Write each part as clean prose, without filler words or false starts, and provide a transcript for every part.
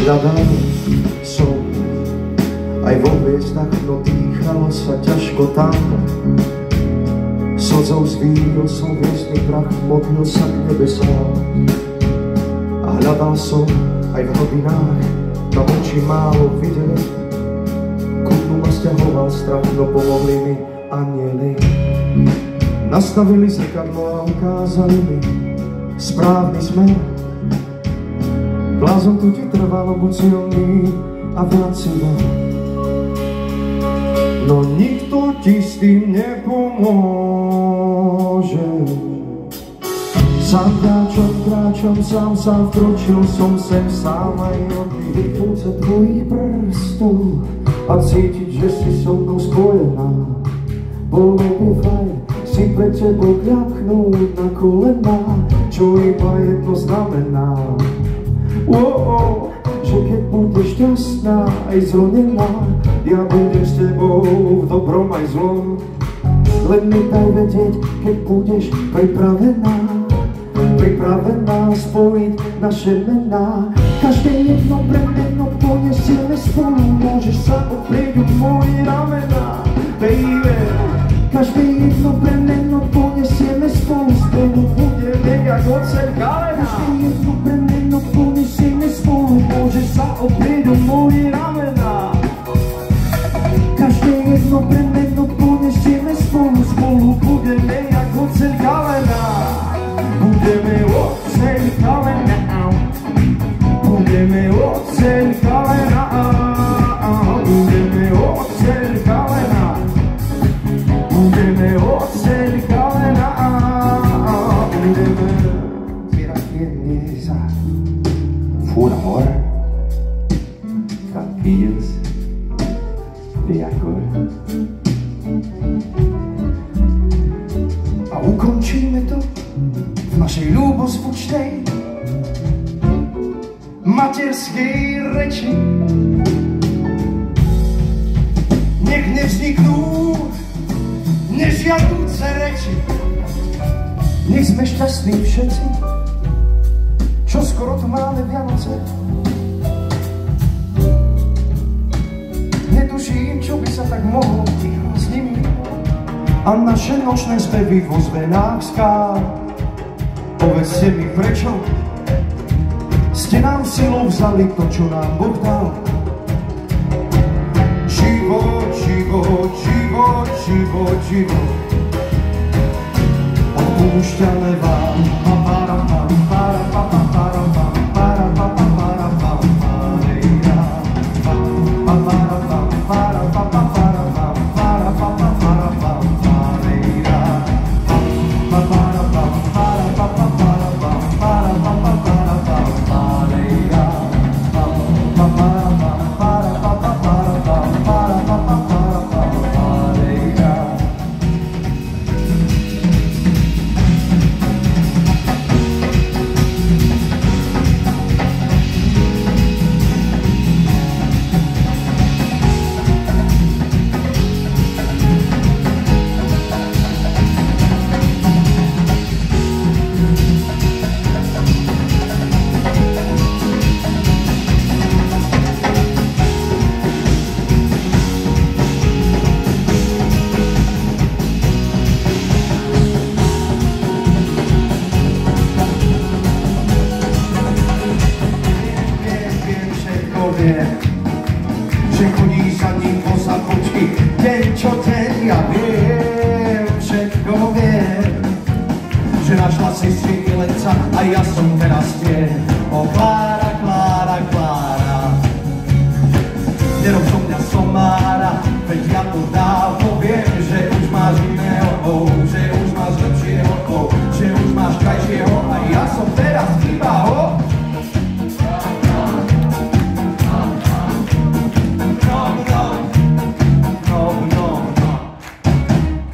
Hľadal som aj vo hviezdach, no dýchalo sa ťažko tam. Slzou zvíjil som hviezdny prach, modlil sa k nebesám. A hľadal som aj v hodinách, tam oči málo videli. Ku dnu ma sťahoval strach, no pomohli mi anjeli. Nastavili zrkadlo a ukázali mi správny smer. Blázon tu ti trvalo, buď silný a viac si dal. No nikto ti s tým nepomôže. Sám kráčam, sám vkročil som sem sám aj oddychy púce tvojich prstov a cítiť, že si so mnou spojená. Bolo by fajn si pre tebou kľaknúť na kolená, čo iba jedno znamená. Že keď budeš šťastná aj zlonená, ja budem s tebou v dobrom aj zlom. Len mi daj vedieť, keď budeš pripravená spojiť naše mená. Každé jedno bremeno poniesieme spolu, môžeš sa oprieť o moje ramená, baby. Každé jedno bremeno poniesieme spolu, budeme jak oceľ galena. Každé jedno bremeno poniesieme spolu, môžeš sa oprieť o moje ramená. Každé jedno bremeno poniesieme spolu, budeme jak oceľ galena. Budeme oceľ galena, budeme oceľ galena, budeme oceľ galena. Budeme oceľ galena, budeme Piratiniza, vor amor, tranquilos, de acordo. A ukončíme to v našej ľubozvučnej materskej reči. Nech nevzniknú nežiadúce reči. Nech sme šťastní všetci, čo skoro tu máme Vianoce. Netuším, čo by sa tak mohlo ticho s nimi. A naše nočné spevy vo zvenách skál. Povedzte mi prečo ste nám silou vzali to, čo nám Boh dal. Život, život, život, život, život odpúšťame vám. vie, že chodí za ním poza počky, deň čo deň, ja viem, všetko viem, že našla si milenca a ja som teraz tie. O Klára, Klára, Klára, nerob zo mňa somára, veď ja to dávno viem, že už máš iného, že už máš lepšieho, že už máš krajšieho a ja som teraz iba ho.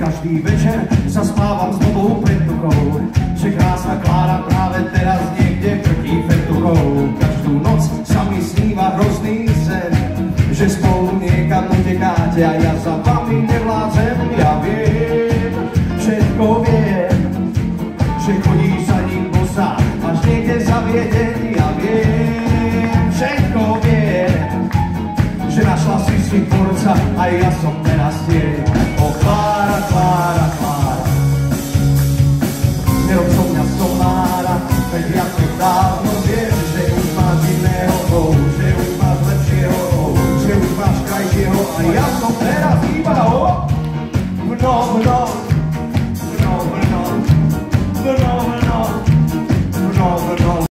Každý večer zaspávam s novou predtuchou, že krásna Klára práve teraz niekde krtí fertuchou. Každú noc sa mi sníva hrozný sen, že spolu niekam utekáte a ja za vami nevládzem. Ja viem, všetko viem, že chodí za ním bosa až niekde za Viedeň. Ja viem, všetko viem, že našla si tvorca a ja som teraz tie. O Klára, Klára, Klára, nerob zo mňa somára, veď ja to dávno viem, že už máš iného, že už máš lepšieho, že už máš krajšieho a ja som teraz iba ho.